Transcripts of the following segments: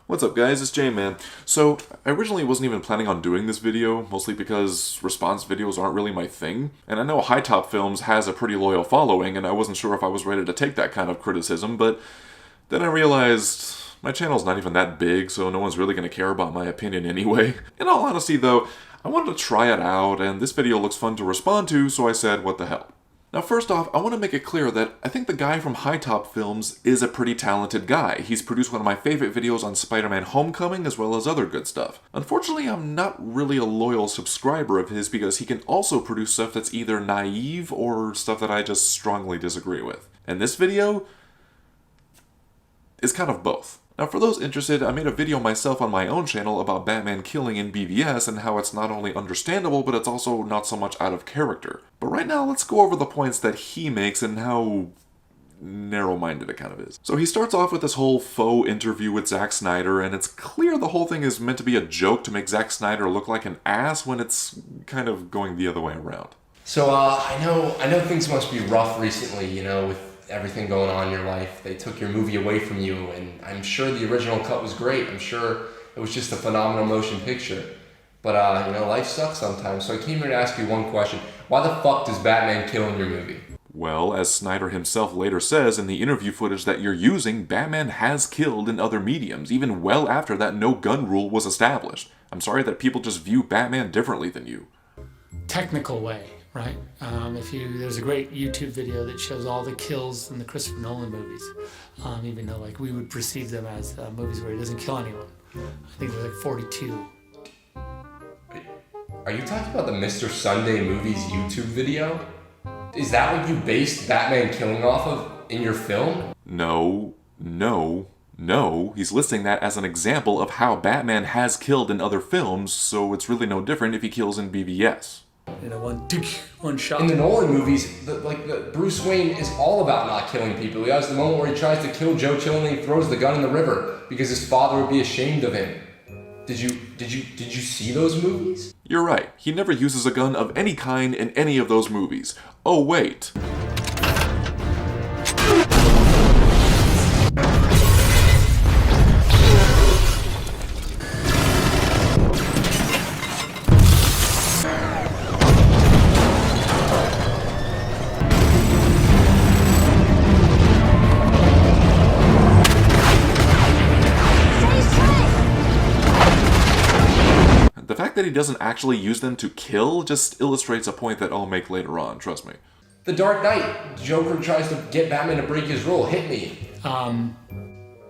What's up guys, it's J-Man. So, I originally wasn't even planning on doing this video, mostly because response videos aren't really my thing, and I know Hitop Films has a pretty loyal following, and I wasn't sure if I was ready to take that kind of criticism, but then I realized my channel's not even that big, so no one's really going to care about my opinion anyway. In all honesty though, I wanted to try it out, and this video looks fun to respond to, so I said, what the hell. Now first off, I want to make it clear that I think the guy from Hitop Films is a pretty talented guy. He's produced one of my favorite videos on Spider-Man Homecoming as well as other good stuff. Unfortunately, I'm not really a loyal subscriber of his because he can also produce stuff that's either naive or stuff that I just strongly disagree with. And this video is kind of both. Now for those interested, I made a video myself on my own channel about Batman killing in BVS and how it's not only understandable, but it's also not so much out of character. But right now, let's go over the points that he makes and how narrow-minded it kind of is. So he starts off with this whole faux interview with Zack Snyder, and it's clear the whole thing is meant to be a joke to make Zack Snyder look like an ass when it's kind of going the other way around. So I know things must be rough recently, you know, with everything going on in your life. They took your movie away from you, and I'm sure the original cut was great. I'm sure it was just a phenomenal motion picture. But, you know, life sucks sometimes. So I came here to ask you one question. Why the fuck does Batman kill in your movie? Well, as Snyder himself later says in the interview footage that you're using, Batman has killed in other mediums, even well after that no-gun rule was established. I'm sorry that people just view Batman differently than you. Technical way, right? There's a great YouTube video that shows all the kills in the Christopher Nolan movies, even though like we would perceive them as movies where he doesn't kill anyone. I think it was like 42. Are you talking about the Mr. Sunday Movies YouTube video? Is that what you based Batman killing off of in your film? No. He's listing that as an example of how Batman has killed in other films, so it's really no different if he kills in BVS. You know, one shot. In the Nolan movies, Bruce Wayne is all about not killing people. He has the moment where he tries to kill Joe Chill and he throws the gun in the river because his father would be ashamed of him. Did you see those movies? You're right. He never uses a gun of any kind in any of those movies. Oh wait. The fact that he doesn't actually use them to kill just illustrates a point that I'll make later on, trust me. The Dark Knight, Joker tries to get Batman to break his rule. Hit me.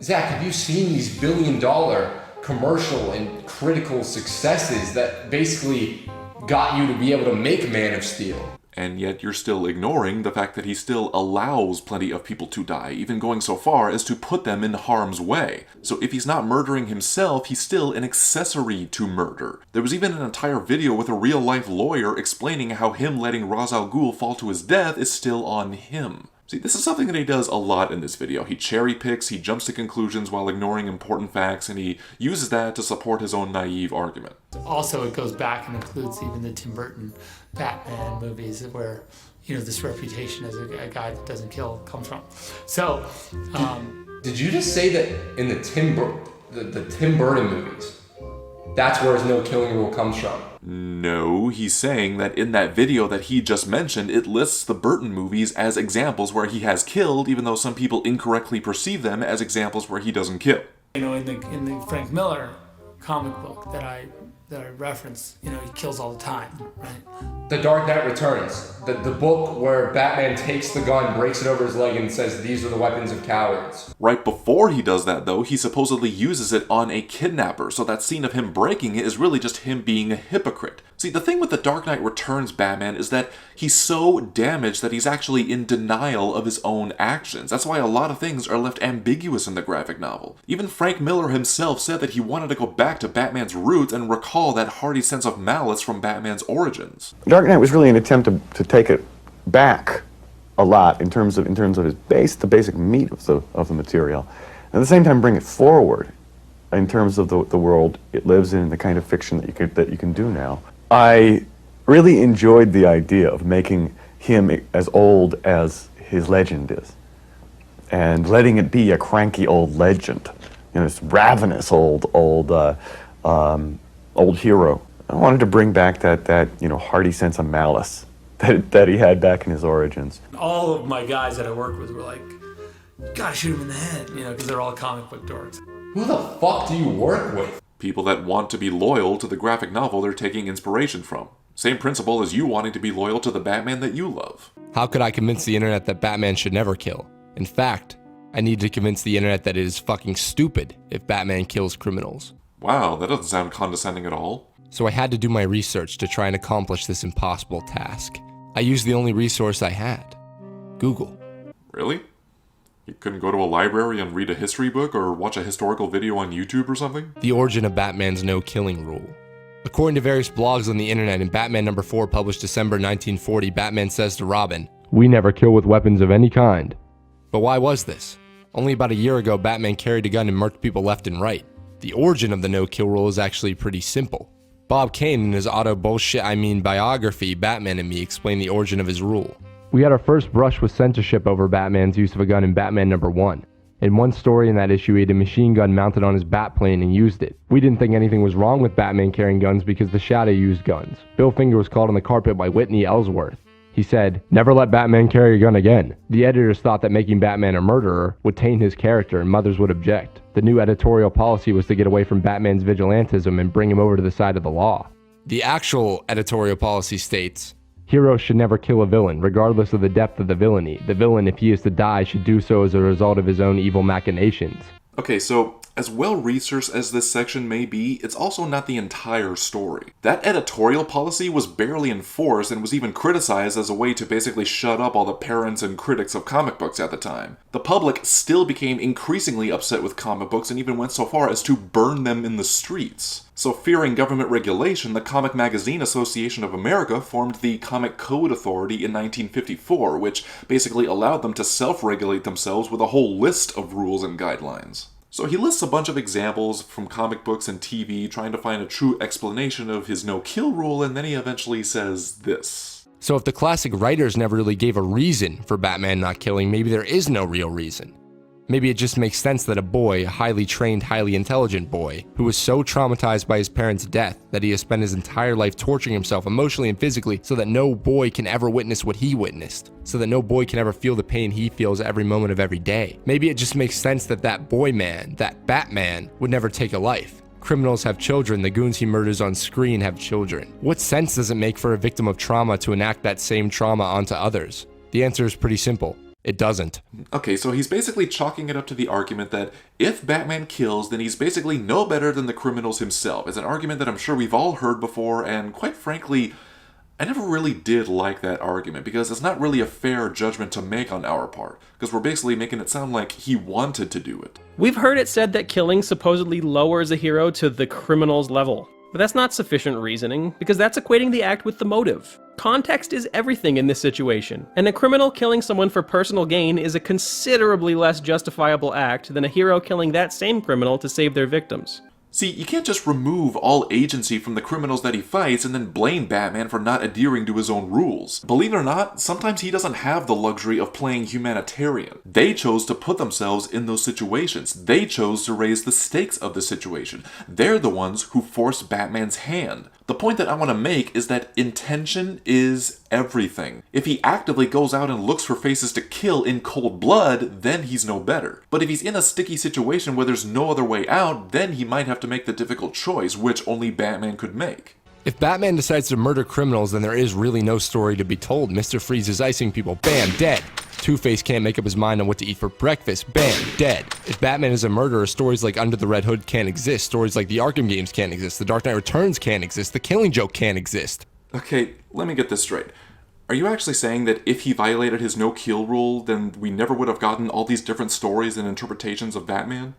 Zach, have you seen these billion-dollar commercial and critical successes that basically got you to be able to make Man of Steel? And yet you're still ignoring the fact that he still allows plenty of people to die, even going so far as to put them in harm's way. So if he's not murdering himself, he's still an accessory to murder. There was even an entire video with a real-life lawyer explaining how him letting Ra's al Ghul fall to his death is still on him. See, this is something that he does a lot in this video. He cherry picks, he jumps to conclusions while ignoring important facts, and he uses that to support his own naive argument. Also, it goes back and includes even the Tim Burton Batman movies where, you know, this reputation as a guy that doesn't kill comes from. So, Did you just say that in the Tim Burton movies, that's where his no killing rule comes from? No, he's saying that in that video that he just mentioned, it lists the Burton movies as examples where he has killed, even though some people incorrectly perceive them as examples where he doesn't kill. You know, in the Frank Miller comic book that I reference, you know, he kills all the time, right? The Dark Knight Returns, the book where Batman takes the gun, breaks it over his leg, and says, "These are the weapons of cowards." Right before he does that, though, he supposedly uses it on a kidnapper, so that scene of him breaking it is really just him being a hypocrite. See, the thing with the Dark Knight Returns Batman is that he's so damaged that he's actually in denial of his own actions. That's why a lot of things are left ambiguous in the graphic novel. Even Frank Miller himself said that he wanted to go back to Batman's roots and recall that hearty sense of malice from Batman's origins. Dark Knight was really an attempt to take it back a lot in terms of his base, the basic meat of the material, and at the same time bring it forward in terms of the world it lives in and the kind of fiction that you can do now. I really enjoyed the idea of making him as old as his legend is, and letting it be a cranky old legend. this ravenous old hero. I wanted to bring back that hearty sense of malice that he had back in his origins. All of my guys that I worked with were like, you gotta shoot him in the head, because they're all comic book dorks. Who the fuck do you work with? People that want to be loyal to the graphic novel they're taking inspiration from. Same principle as you wanting to be loyal to the Batman that you love. How could I convince the internet that Batman should never kill? In fact, I need to convince the internet that it is fucking stupid if Batman kills criminals. Wow, that doesn't sound condescending at all. So I had to do my research to try and accomplish this impossible task. I used the only resource I had, Google. Really? You couldn't go to a library and read a history book or watch a historical video on YouTube or something? The origin of Batman's no-killing rule. According to various blogs on the internet, in Batman number 4 published December 1940, Batman says to Robin, "We never kill with weapons of any kind." But why was this? Only about a year ago, Batman carried a gun and murked people left and right. The origin of the no-kill rule is actually pretty simple. Bob Kane, in his biography, Batman and Me, explained the origin of his rule. We had our first brush with censorship over Batman's use of a gun in Batman number 1. In one story in that issue, he had a machine gun mounted on his Batplane and used it. We didn't think anything was wrong with Batman carrying guns because the Shadow used guns. Bill Finger was called on the carpet by Whitney Ellsworth. He said, "Never let Batman carry a gun again." The editors thought that making Batman a murderer would taint his character and mothers would object. The new editorial policy was to get away from Batman's vigilantism and bring him over to the side of the law. The actual editorial policy states, "Heroes should never kill a villain, regardless of the depth of the villainy. The villain, if he is to die, should do so as a result of his own evil machinations." Okay, so as well-researched as this section may be, it's also not the entire story. That editorial policy was barely enforced and was even criticized as a way to basically shut up all the parents and critics of comic books at the time. The public still became increasingly upset with comic books and even went so far as to burn them in the streets. So fearing government regulation, the Comic Magazine Association of America formed the Comic Code Authority in 1954, which basically allowed them to self-regulate themselves with a whole list of rules and guidelines. So he lists a bunch of examples from comic books and TV trying to find a true explanation of his no-kill rule, and then he eventually says this. So if the classic writers never really gave a reason for Batman not killing, maybe there is no real reason. Maybe it just makes sense that a boy, a highly trained, highly intelligent boy, who was so traumatized by his parents' death that he has spent his entire life torturing himself emotionally and physically so that no boy can ever witness what he witnessed, so that no boy can ever feel the pain he feels every moment of every day. Maybe it just makes sense that that boy man, that Batman, would never take a life. Criminals have children, the goons he murders on screen have children. What sense does it make for a victim of trauma to enact that same trauma onto others? The answer is pretty simple. It doesn't. Okay, so he's basically chalking it up to the argument that if Batman kills, then he's basically no better than the criminals himself. It's an argument that I'm sure we've all heard before, and quite frankly, I never really did like that argument, because it's not really a fair judgment to make on our part, because we're basically making it sound like he wanted to do it. We've heard it said that killing supposedly lowers a hero to the criminal's level. But that's not sufficient reasoning, because that's equating the act with the motive. Context is everything in this situation, and a criminal killing someone for personal gain is a considerably less justifiable act than a hero killing that same criminal to save their victims. See, you can't just remove all agency from the criminals that he fights and then blame Batman for not adhering to his own rules. Believe it or not, sometimes he doesn't have the luxury of playing humanitarian. They chose to put themselves in those situations. They chose to raise the stakes of the situation. They're the ones who forced Batman's hand. The point that I want to make is that intention is everything. If he actively goes out and looks for faces to kill in cold blood, then he's no better. But if he's in a sticky situation where there's no other way out, then he might have to make the difficult choice, which only Batman could make. If Batman decides to murder criminals, then there is really no story to be told. Mr. Freeze is icing people. Bam, dead. Two-Face can't make up his mind on what to eat for breakfast. Bam, dead. If Batman is a murderer, stories like Under the Red Hood can't exist. Stories like the Arkham games can't exist. The Dark Knight Returns can't exist. The Killing Joke can't exist. Okay, let me get this straight. Are you actually saying that if he violated his no-kill rule, then we never would have gotten all these different stories and interpretations of Batman?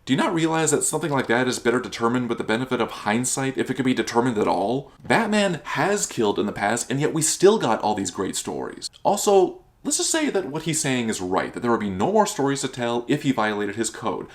Do you not realize that something like that is better determined with the benefit of hindsight, if it could be determined at all? Batman has killed in the past, and yet we still got all these great stories. Also, let's just say that what he's saying is right, that there would be no more stories to tell if he violated his code.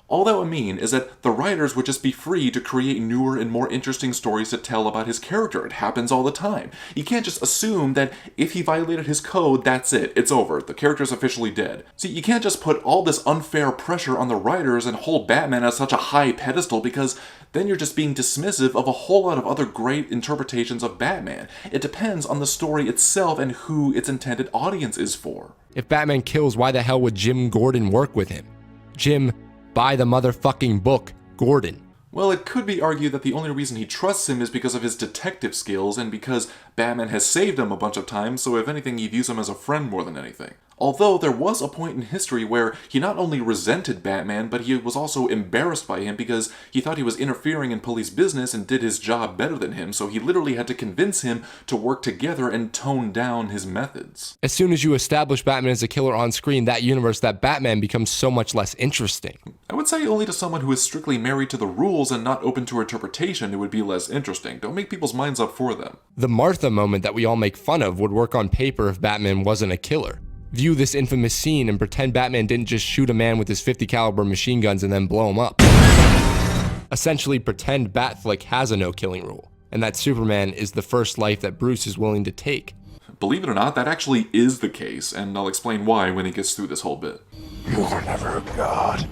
All that would mean is that the writers would just be free to create newer and more interesting stories to tell about his character. It happens all the time. You can't just assume that if he violated his code, that's it. It's over. The character's officially dead. See, you can't just put all this unfair pressure on the writers and hold Batman at such a high pedestal, because then you're just being dismissive of a whole lot of other great interpretations of Batman. It depends on the story itself and who its intended audience is for. If Batman kills, why the hell would Jim Gordon work with him? Jim, buy the motherfucking book, Gordon. Well, it could be argued that the only reason he trusts him is because of his detective skills and because Batman has saved him a bunch of times, so if anything, he views him as a friend more than anything. Although there was a point in history where he not only resented Batman, but he was also embarrassed by him because he thought he was interfering in police business and did his job better than him, so he literally had to convince him to work together and tone down his methods. As soon as you establish Batman as a killer on screen, that universe, that Batman becomes so much less interesting. I would say only to someone who is strictly married to the rules and not open to interpretation it would be less interesting. Don't make people's minds up for them. The Martha moment that we all make fun of would work on paper if Batman wasn't a killer. View this infamous scene and pretend Batman didn't just shoot a man with his 50 caliber machine guns and then blow him up. Essentially pretend Batflick has a no-killing rule, and that Superman is the first life that Bruce is willing to take. Believe it or not, that actually is the case, and I'll explain why when he gets through this whole bit. You were never a god.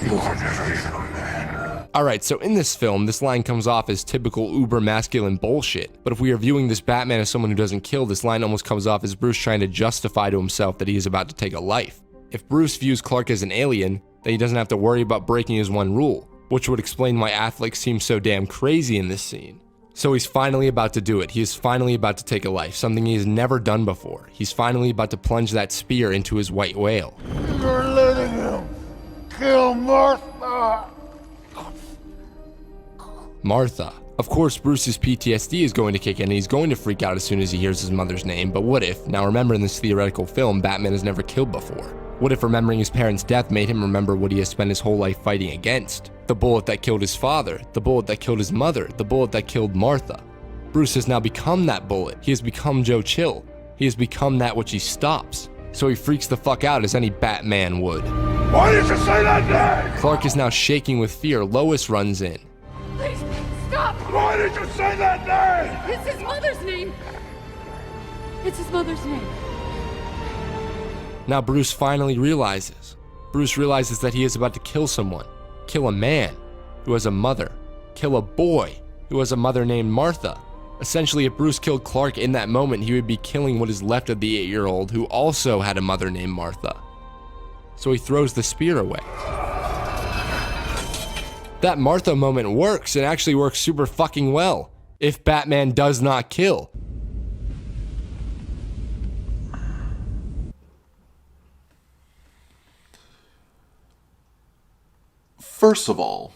You were never even a man. Alright, so in this film, this line comes off as typical uber-masculine bullshit, but if we are viewing this Batman as someone who doesn't kill, this line almost comes off as Bruce trying to justify to himself that he is about to take a life. If Bruce views Clark as an alien, then he doesn't have to worry about breaking his one rule, which would explain why Affleck seems so damn crazy in this scene. So he's finally about to do it. He is finally about to take a life, something he has never done before. He's finally about to plunge that spear into his white whale. You're letting him kill Martha. Martha. Of course, Bruce's PTSD is going to kick in and he's going to freak out as soon as he hears his mother's name, but what if, now remember in this theoretical film, Batman has never killed before? What if remembering his parents' death made him remember what he has spent his whole life fighting against? The bullet that killed his father, the bullet that killed his mother, the bullet that killed Martha. Bruce has now become that bullet. He has become Joe Chill. He has become that which he stops. So he freaks the fuck out as any Batman would. Why did you say that name? Clark is now shaking with fear. Lois runs in. Please, stop! Why did you say that name? It's his mother's name! It's his mother's name. Now Bruce finally realizes. Bruce realizes that he is about to kill someone. Kill a man who has a mother. Kill a boy who has a mother named Martha. Essentially, if Bruce killed Clark in that moment, he would be killing what is left of the 8-year-old who also had a mother named Martha. So he throws the spear away. That Martha moment works, and actually works super fucking well, if Batman does not kill. First of all,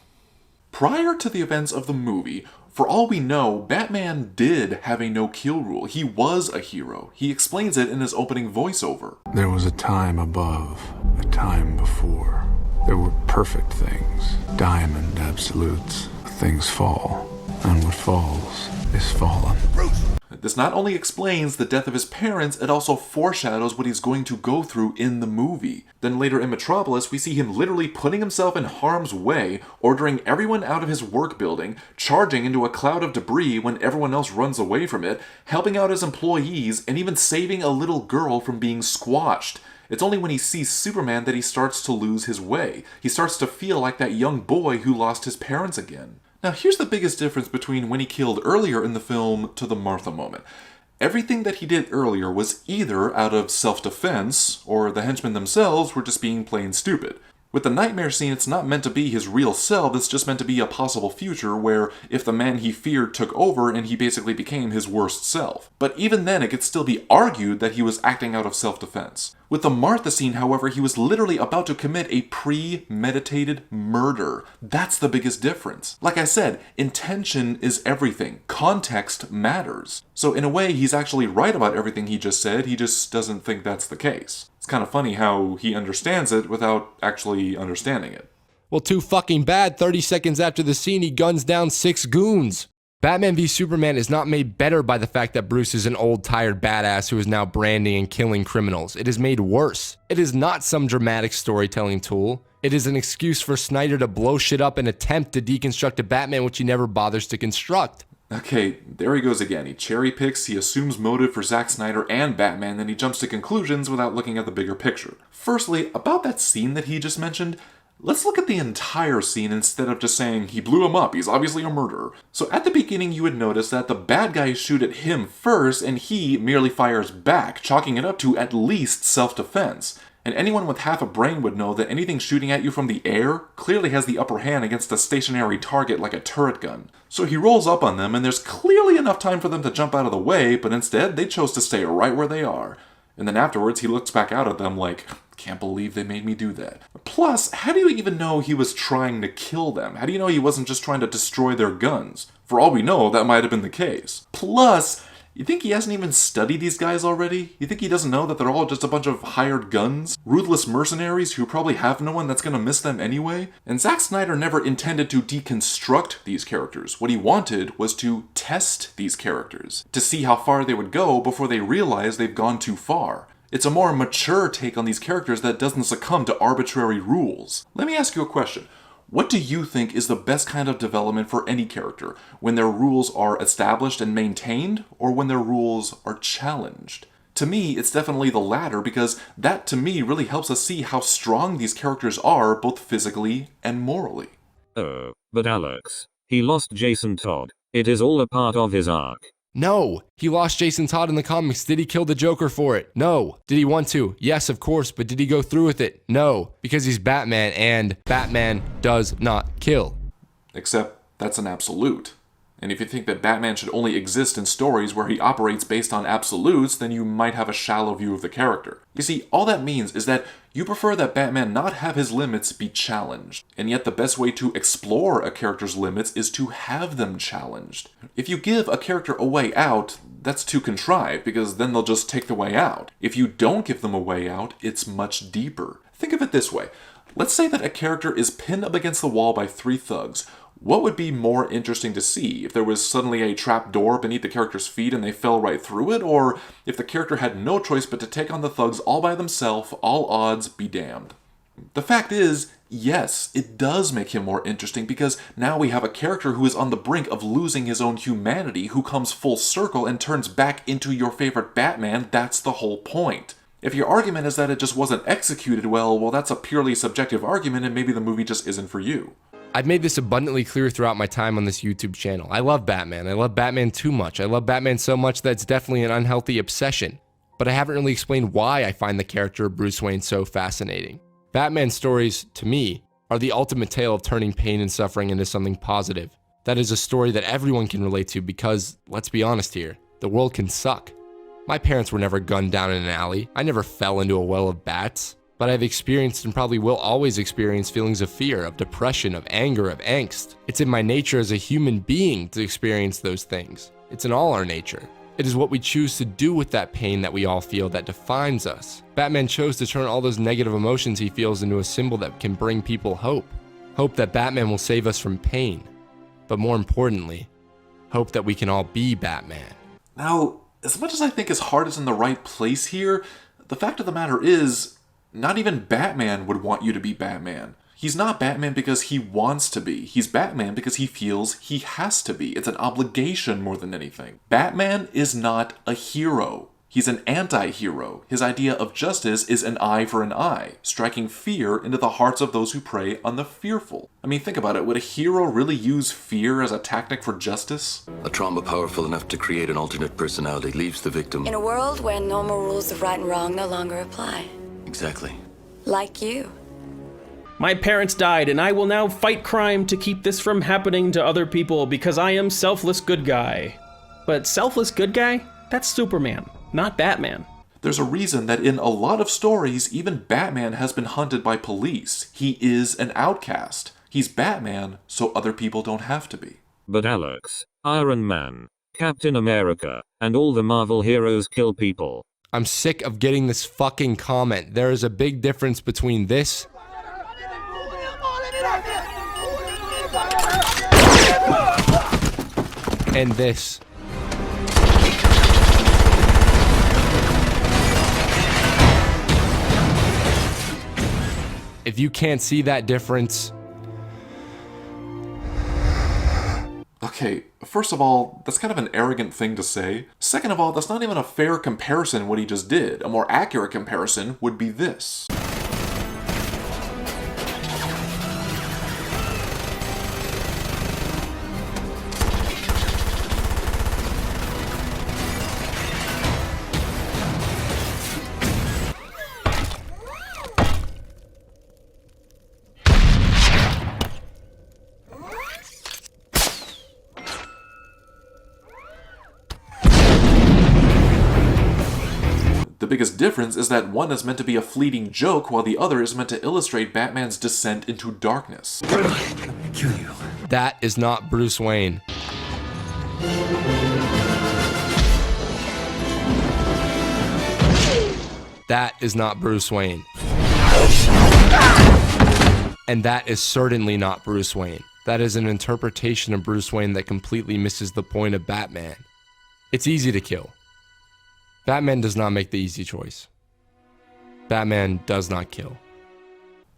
prior to the events of the movie, for all we know, Batman did have a no-kill rule. He was a hero. He explains it in his opening voiceover. There was a time above, a time before. There were perfect things, diamond absolutes. Things fall, and what falls is fallen. This not only explains the death of his parents, it also foreshadows what he's going to go through in the movie. Then later in Metropolis, we see him literally putting himself in harm's way, ordering everyone out of his work building, charging into a cloud of debris when everyone else runs away from it, helping out his employees, and even saving a little girl from being squashed. It's only when he sees Superman that he starts to lose his way. He starts to feel like that young boy who lost his parents again. Now here's the biggest difference between when he killed earlier in the film to the Martha moment. Everything that he did earlier was either out of self-defense, or the henchmen themselves were just being plain stupid. With the nightmare scene, it's not meant to be his real self, it's just meant to be a possible future where if the man he feared took over and he basically became his worst self. But even then, it could still be argued that he was acting out of self-defense. With the Martha scene, however, he was literally about to commit a premeditated murder. That's the biggest difference. Like I said, intention is everything. Context matters. So in a way, he's actually right about everything he just said, he just doesn't think that's the case. It's kind of funny how he understands it without actually understanding it. Well, too fucking bad. 30 seconds after the scene, he guns down 6 goons. Batman v Superman is not made better by the fact that Bruce is an old, tired badass who is now branding and killing criminals. It is made worse. It is not some dramatic storytelling tool. It is an excuse for Snyder to blow shit up and attempt to deconstruct a Batman which he never bothers to construct. Okay, there he goes again. He cherry picks, he assumes motive for Zack Snyder and Batman, then he jumps to conclusions without looking at the bigger picture. Firstly, about that scene that he just mentioned, let's look at the entire scene instead of just saying, he blew him up, he's obviously a murderer. So at the beginning you would notice that the bad guys shoot at him first and he merely fires back, chalking it up to at least self-defense. And anyone with half a brain would know that anything shooting at you from the air clearly has the upper hand against a stationary target like a turret gun. So he rolls up on them and there's clearly enough time for them to jump out of the way, but instead they chose to stay right where they are. And then afterwards he looks back out at them like, can't believe they made me do that. Plus, how do you even know he was trying to kill them? How do you know he wasn't just trying to destroy their guns? For all we know, that might have been the case. Plus, you think he hasn't even studied these guys already? You think he doesn't know that they're all just a bunch of hired guns? Ruthless mercenaries who probably have no one that's gonna miss them anyway? And Zack Snyder never intended to deconstruct these characters. What he wanted was to test these characters, to see how far they would go before they realize they've gone too far. It's a more mature take on these characters that doesn't succumb to arbitrary rules. Let me ask you a question. What do you think is the best kind of development for any character? When their rules are established and maintained, or when their rules are challenged? To me, it's definitely the latter, because that to me really helps us see how strong these characters are, both physically and morally. Oh, but Alex, he lost Jason Todd. It is all a part of his arc. No, he lost Jason Todd in the comics. Did he kill the Joker for it? No. Did he want to? Yes, of course, but did he go through with it? No, because he's Batman and Batman does not kill. Except that's an absolute. And if you think that Batman should only exist in stories where he operates based on absolutes, then you might have a shallow view of the character. You see, all that means is that you prefer that Batman not have his limits be challenged, and yet the best way to explore a character's limits is to have them challenged. If you give a character a way out, that's too contrived, because then they'll just take the way out. If you don't give them a way out, it's much deeper. Think of it this way. Let's say that a character is pinned up against the wall by 3 thugs. What would be more interesting to see? If there was suddenly a trap door beneath the character's feet and they fell right through it, or if the character had no choice but to take on the thugs all by themselves, all odds be damned. The fact is, yes, it does make him more interesting because now we have a character who is on the brink of losing his own humanity, who comes full circle and turns back into your favorite Batman. That's the whole point. If your argument is that it just wasn't executed well, that's a purely subjective argument and maybe the movie just isn't for you. I've made this abundantly clear throughout my time on this YouTube channel. I love Batman. I love Batman too much. I love Batman so much that it's definitely an unhealthy obsession. But I haven't really explained why I find the character of Bruce Wayne so fascinating. Batman stories, to me, are the ultimate tale of turning pain and suffering into something positive. That is a story that everyone can relate to because, let's be honest here, the world can suck. My parents were never gunned down in an alley. I never fell into a well of bats. But I've experienced and probably will always experience feelings of fear, of depression, of anger, of angst. It's in my nature as a human being to experience those things. It's in all our nature. It is what we choose to do with that pain that we all feel that defines us. Batman chose to turn all those negative emotions he feels into a symbol that can bring people hope. Hope that Batman will save us from pain. But more importantly, hope that we can all be Batman. Now, as much as I think his heart is in the right place here, the fact of the matter is, not even Batman would want you to be Batman. He's not Batman because he wants to be. He's Batman because he feels he has to be. It's an obligation more than anything. Batman is not a hero. He's an anti-hero. His idea of justice is an eye for an eye, striking fear into the hearts of those who prey on the fearful. I mean, think about it. Would a hero really use fear as a tactic for justice? A trauma powerful enough to create an alternate personality leaves the victim. In a world where normal rules of right and wrong no longer apply. Exactly. Like you. My parents died, and I will now fight crime to keep this from happening to other people because I am selfless good guy. But selfless good guy? That's Superman, not Batman. There's a reason that in a lot of stories, even Batman has been hunted by police. He is an outcast. He's Batman, so other people don't have to be. But Alex, Iron Man, Captain America, and all the Marvel heroes kill people. I'm sick of getting this fucking comment. There is a big difference between this and this. If you can't see that difference... Okay, first of all, that's kind of an arrogant thing to say. Second of all, that's not even a fair comparison what he just did. A more accurate comparison would be this. The biggest difference is that one is meant to be a fleeting joke while the other is meant to illustrate Batman's descent into darkness. Kill you. That is not Bruce Wayne. That is not Bruce Wayne. And that is certainly not Bruce Wayne. That is an interpretation of Bruce Wayne that completely misses the point of Batman. It's easy to kill. Batman does not make the easy choice. Batman does not kill.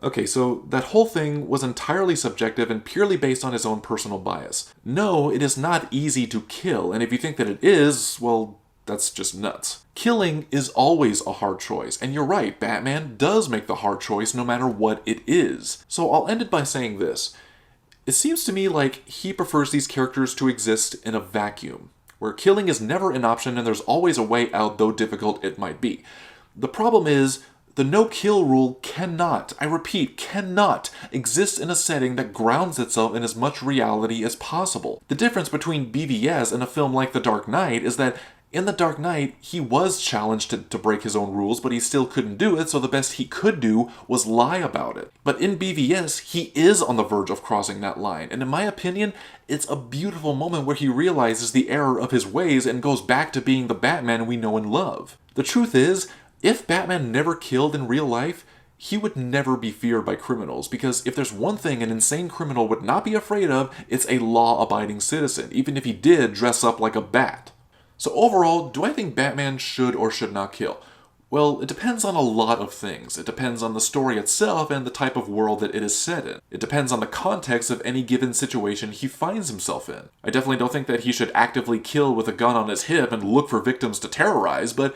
Okay, so that whole thing was entirely subjective and purely based on his own personal bias. No, it is not easy to kill, and if you think that it is, well, that's just nuts. Killing is always a hard choice, and you're right, Batman does make the hard choice no matter what it is. So I'll end it by saying this. It seems to me like he prefers these characters to exist in a vacuum, where killing is never an option and there's always a way out, though difficult it might be. The problem is, the no-kill rule cannot, I repeat, cannot exist in a setting that grounds itself in as much reality as possible. The difference between BVS and a film like The Dark Knight is that in The Dark Knight, he was challenged to break his own rules, but he still couldn't do it, so the best he could do was lie about it. But in BVS, he is on the verge of crossing that line, and in my opinion, it's a beautiful moment where he realizes the error of his ways and goes back to being the Batman we know and love. The truth is, if Batman never killed in real life, he would never be feared by criminals, because if there's one thing an insane criminal would not be afraid of, it's a law-abiding citizen, even if he did dress up like a bat. So overall, do I think Batman should or should not kill? Well, it depends on a lot of things. It depends on the story itself and the type of world that it is set in. It depends on the context of any given situation he finds himself in. I definitely don't think that he should actively kill with a gun on his hip and look for victims to terrorize, but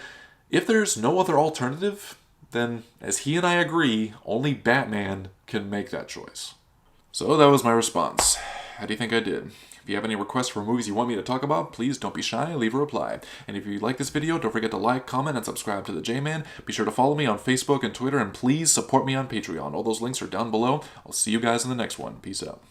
if there's no other alternative, then, as he and I agree, only Batman can make that choice. So that was my response. How do you think I did? If you have any requests for movies you want me to talk about, please don't be shy, leave a reply. And if you like this video, don't forget to like, comment, and subscribe to the J-Man. Be sure to follow me on Facebook and Twitter, and please support me on Patreon. All those links are down below. I'll see you guys in the next one. Peace out.